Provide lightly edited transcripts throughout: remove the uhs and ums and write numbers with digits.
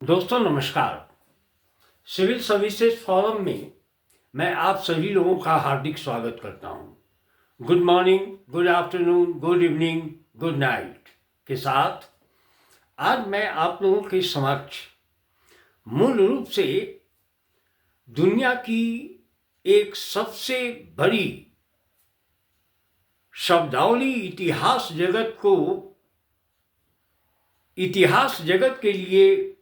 दोस्तों नमस्कार। Civil services forum में मैं आप सभी लोगों का हार्दिक स्वागत करता हूं। Good morning, good afternoon, good evening, good night के साथ आज मैं आप लोगों के समक्ष मूल रूप से दुनिया की एक सबसे बड़ी शब्दावली इतिहास जगत के लिए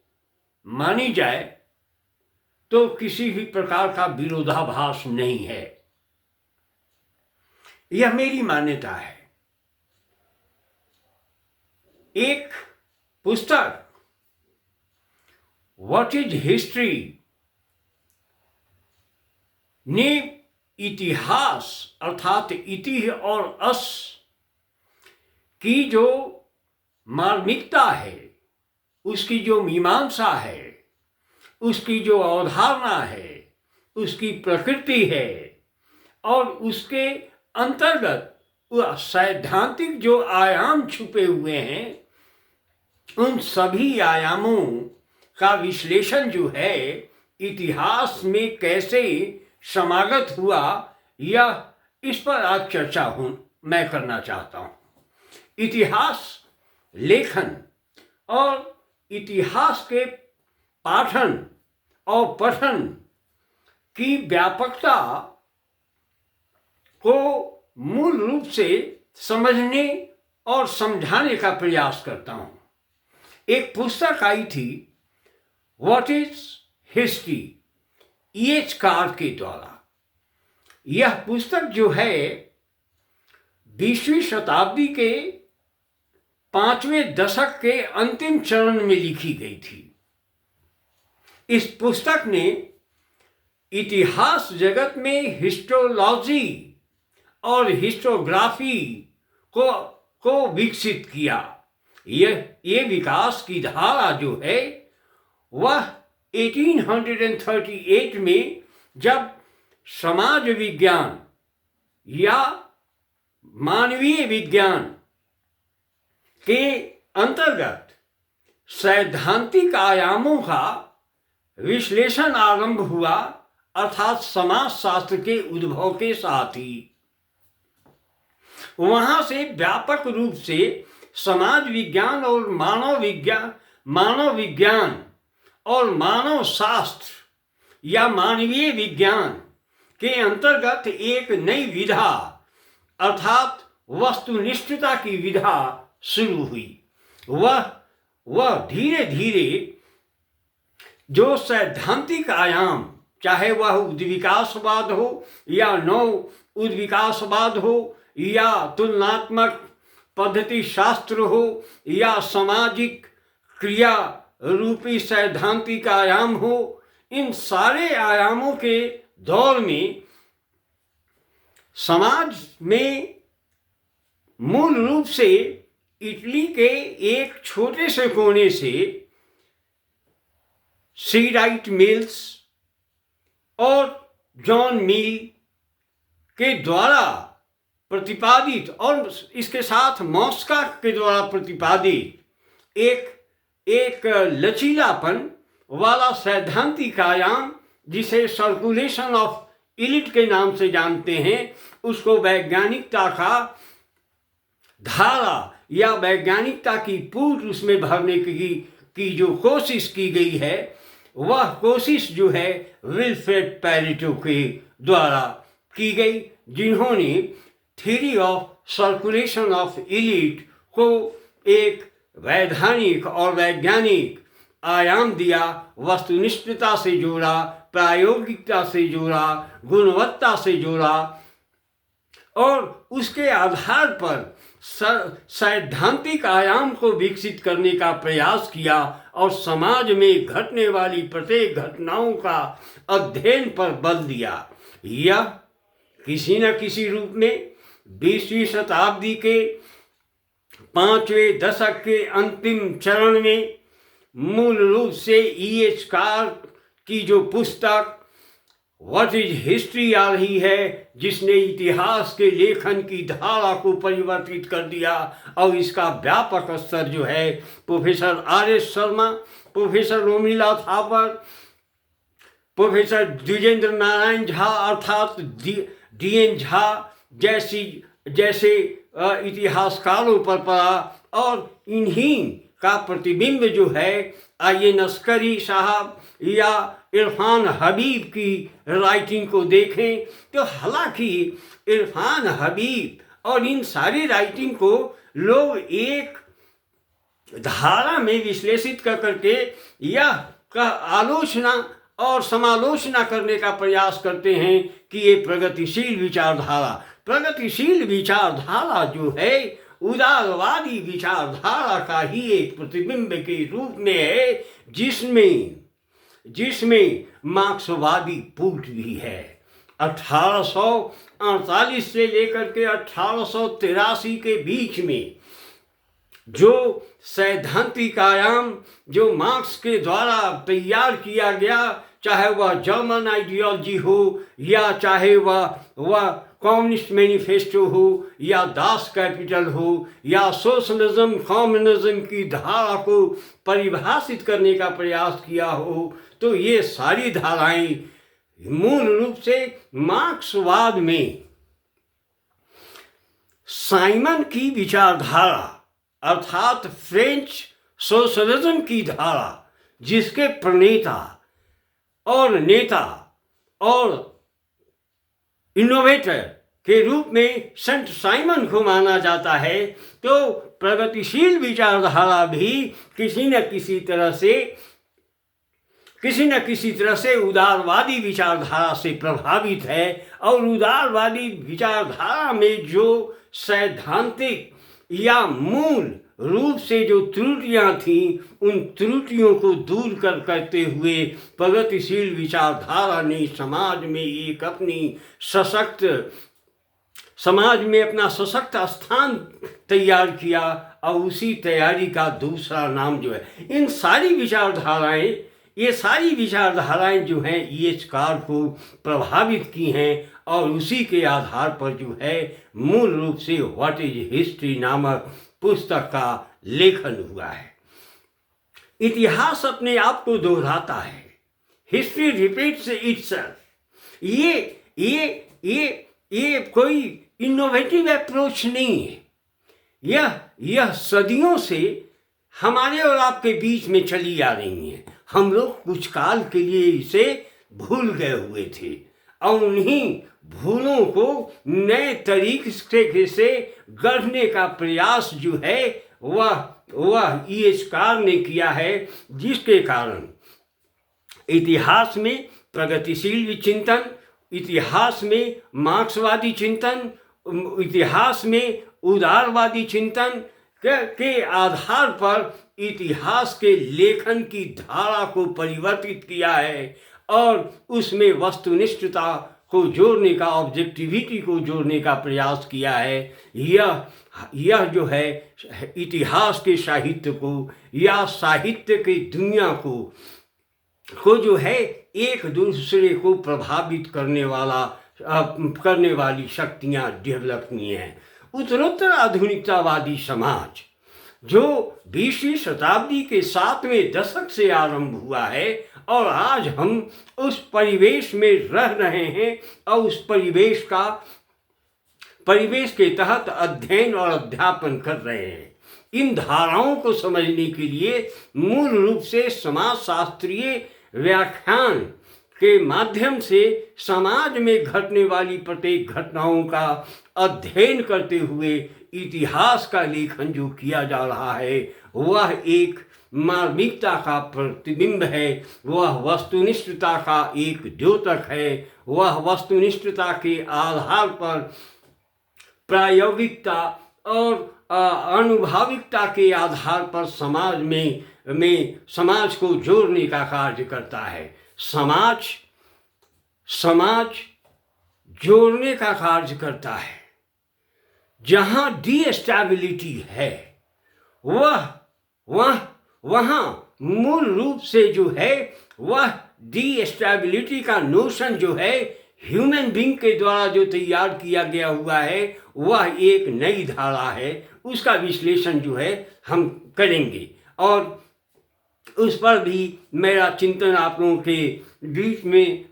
मानी जाए तो किसी भी प्रकार का विरोधाभास नहीं है। यह मेरी मान्यता है। एक पुस्तक व्हाट इज हिस्ट्री ने इतिहास अर्थात इति और अस की जो मार्मिकता है, उसकी जो मीमांसा है, उसकी जो अवधारणा है, उसकी प्रकृति है और उसके अंतर्गत सैद्धांतिक जो आयाम छुपे हुए हैं, उन सभी आयामों का विश्लेषण जो है इतिहास में कैसे समागत हुआ, यह इस पर आज चर्चा मैं करना चाहता हूँ। इतिहास लेखन और इतिहास के पाठन और पठन की व्यापकता को मूल रूप से समझने और समझाने का प्रयास करता हूँ। एक पुस्तक आई थी what is history, E.H. Card के द्वारा। यह पुस्तक जो है 20वीं शताब्दी के 5वें दशक के अंतिम चरण में लिखी गई थी। इस पुस्तक ने इतिहास जगत में हिस्टोलॉजी और हिस्टोग्राफी को विकसित किया। ये विकास की धारा जो है वह 1838 में जब समाज विज्ञान या मानवीय विज्ञान के अंतर्गत सैद्धांतिक आयामों का विश्लेषण आरंभ हुआ, अर्थात समाज शास्त्र के उद्भव के साथ ही वहां से व्यापक रूप से समाज विज्ञान और मानव विज्ञान और मानव शास्त्र या मानवीय विज्ञान के अंतर्गत एक नई विधा अर्थात वस्तुनिष्ठता की विधा शुरू हुई। वह धीरे धीरे जो सैद्धांतिक आयाम, चाहे वह उद्विकासवाद हो या नव उद्विकासवाद हो या तुलनात्मक पद्धति शास्त्र हो या सामाजिक क्रिया रूपी सैद्धांतिक आयाम हो, इन सारे आयामों के दौर में समाज में मूल रूप से इटली के एक छोटे से कोने से सी राइट मिल्स और जॉन मिल के द्वारा प्रतिपादित और इसके साथ मॉस्का के द्वारा प्रतिपादित एक लचीलापन वाला सैद्धांतिक आयाम, जिसे सर्कुलेशन ऑफ इलिट के नाम से जानते हैं, उसको वैज्ञानिकता का धारा या वैज्ञानिकता की पूर्व उसमें भरने की जो कोशिश की गई है, वह कोशिश जो है विल्फ्रेड पैरेटो के द्वारा की गई, जिन्होंने theory of circulation of elite को एक वैधानिक और वैज्ञानिक आयाम दिया, वस्तुनिष्ठता से जोड़ा, प्रायोगिकता से जोड़ा, गुणवत्ता से जोड़ा और उसके आधार पर सैद्धांतिक आयाम को विकसित करने का प्रयास किया और समाज में घटने वाली प्रत्येक घटनाओं का अध्ययन पर बल दिया। यह किसी न किसी रूप में 20वीं शताब्दी के 5वें दशक के अंतिम चरण में मूल रूप से E.H. कार्ड की जो पुस्तक व्हाट इज हिस्ट्री आ रही है, जिसने इतिहास के लेखन की धारा को परिवर्तित कर दिया और इसका व्यापक स्तर जो है professor R.S. Sharma, professor Romila Thapar, professor Dwijendra Narayan Jha अर्थात DN झा जैसे इतिहासकारों पर पड़ा, और इन्हीं का प्रतिबिंब जो है IN अस्करी साहब या इरफान हबीब की राइटिंग को देखें तो हालांकि इरफान हबीब और इन सारी राइटिंग को लोग एक धारा में विश्लेषित करके या का आलोचना और समालोचना करने का प्रयास करते हैं कि ये प्रगतिशील विचारधारा जो है उदारवादी विचारधारा का ही एक प्रतिबिंब के रूप में है, जिसमें मार्क्सवादी पूट भी है। 1848 से लेकर के 1883 के बीच में जो सैद्धांतिक आयाम जो मार्क्स के द्वारा तैयार किया गया, चाहे वह जर्मन आइडियोलॉजी हो या चाहे वह कम्युनिस्ट मैनिफेस्टो हो या दास कैपिटल हो या सोशलिज्म कम्युनिज्म की धारा को परिभाषित करने का प्रयास किया हो, तो ये सारी धाराएं मूल रूप से मार्क्सवाद में साइमन की विचारधारा अर्थात फ्रेंच सोशलिज्म की धारा, जिसके प्रणेता और नेता और इनोवेटर के रूप में सेंट साइमन को माना जाता है, तो प्रगतिशील विचारधारा भी किसी न किसी तरह से उदारवादी विचारधारा से प्रभावित है। और उदारवादी विचारधारा में जो सैद्धांतिक या मूल रूप से जो त्रुटियां थीं, उन त्रुटियों को दूर करते हुए प्रगतिशील विचारधारा ने समाज में अपना सशक्त स्थान तैयार किया। और उसी तैयारी का दूसरा नाम जो है, ये सारी विचारधाराएं जो हैं EH कार्ल को प्रभावित की हैं, और उसी के आधार पर जो है मूल रूप से व्हाट इज हिस्ट्री नामक पुस्तक का लेखन हुआ है। इतिहास अपने आप को दोहराता है, हिस्ट्री रिपीट्स इटसेल्फ। ये कोई इनोवेटिव अप्रोच नहीं है। यह सदियों से हमारे और आपके बीच में चली आ रही है। हम लोग कुछ काल के लिए इसे भूल गए हुए थे, और उन्हीं भूलों को नए तरीके से गढ़ने का प्रयास जो है वह EH कार्ल ने किया है, जिसके कारण इतिहास में प्रगतिशील चिंतन, इतिहास में मार्क्सवादी चिंतन, इतिहास में उदारवादी चिंतन के आधार पर इतिहास के लेखन की धारा को परिवर्तित किया है, और उसमें वस्तुनिष्ठता को जोड़ने का, ऑब्जेक्टिविटी को जोड़ने का प्रयास किया है। यह जो है इतिहास के साहित्य को या साहित्य की दुनिया को जो है एक दूसरे को प्रभावित करने वाली शक्तियाँ डेवलप हुई हैं। उत्तरोत्तर आधुनिकतावादी समाज जो 20वीं शताब्दी के 7वें दशक से आरंभ हुआ है, और आज हम उस परिवेश में रह रहे हैं, और उस परिवेश के तहत अध्ययन और अध्यापन कर रहे हैं। इन धाराओं को समझने के लिए मूल रूप से समाजशास्त्रीय व्याख्यान के माध्यम से समाज में घटने वाली प्रत्येक घटनाओं का अध्ययन करते हुए इतिहास का लेखन जो किया जा रहा है, वह एक मार्मिकता का प्रतिबिंब है, वह वस्तुनिष्ठता का एक द्योतक है, वह वस्तुनिष्ठता के आधार पर प्रायोगिकता और अनुभाविकता के आधार पर समाज को जोड़ने का कार्य करता है। समाज जोड़ने का कार्य करता है। जहाँ डीस्टेबिलिटी है वहाँ मूल रूप से जो है वह डीस्टेबिलिटी का नोशन जो है ह्यूमन बीइंग के द्वारा जो तैयार किया गया हुआ है, वह एक नई धारा है। उसका विश्लेषण जो है हम करेंगे, और उस पर भी मेरा चिंतन आप लोगों के बीच में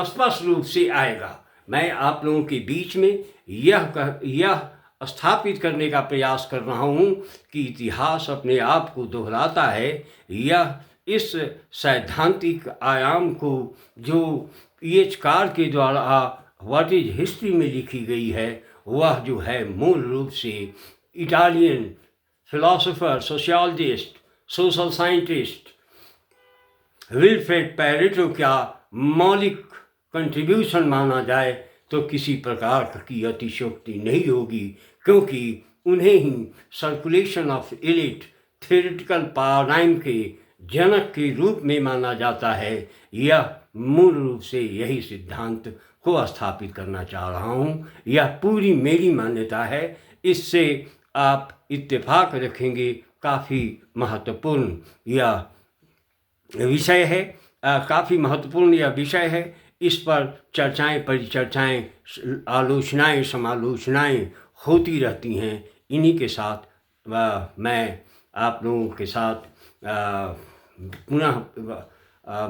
स्पष्ट रूप से आएगा। मैं आप लोगों के बीच में यह स्थापित करने का प्रयास कर रहा हूँ कि इतिहास अपने आप को दोहराता है। यह इस सैद्धांतिक आयाम को जो ईएचकार के द्वारा व्हाट इज हिस्ट्री में लिखी गई है, वह जो है मूल रूप से Italian philosopher, sociologist, social scientist Wilfred Pareto का मौलिक कंट्रीब्यूशन माना जाए तो किसी प्रकार की अतिशयोक्ति नहीं होगी, क्योंकि उन्हें ही circulation of elite theoretical paradigm के जनक के रूप में माना जाता है। यह मूल रूप से यही सिद्धांत को स्थापित करना चाह रहा हूँ। यह पूरी मेरी मान्यता है। इससे आप इत्तेफाक रखेंगे, काफ़ी महत्वपूर्ण यह विषय है, काफ़ी महत्वपूर्ण यह विषय है। इस पर चर्चाएं, परिचर्चाएं, आलोचनाएं, समालोचनाएं होती रहती हैं। इन्हीं के साथ मैं आप लोगों के साथ पुनः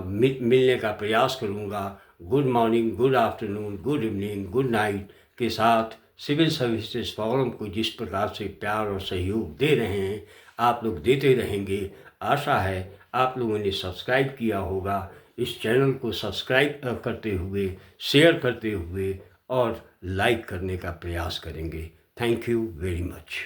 मिलने का प्रयास करूंगा। Good morning, good afternoon, good evening, good night के साथ सिविल सर्विसेज फोरम को जिस प्रकार से प्यार और सहयोग दे रहे हैं, आप लोग देते रहेंगे। आशा है आप लोगों ने सब्सक्राइब किया होगा। इस चैनल को सब्सक्राइब करते हुए, शेयर करते हुए और लाइक करने का प्रयास करेंगे। Thank you very much.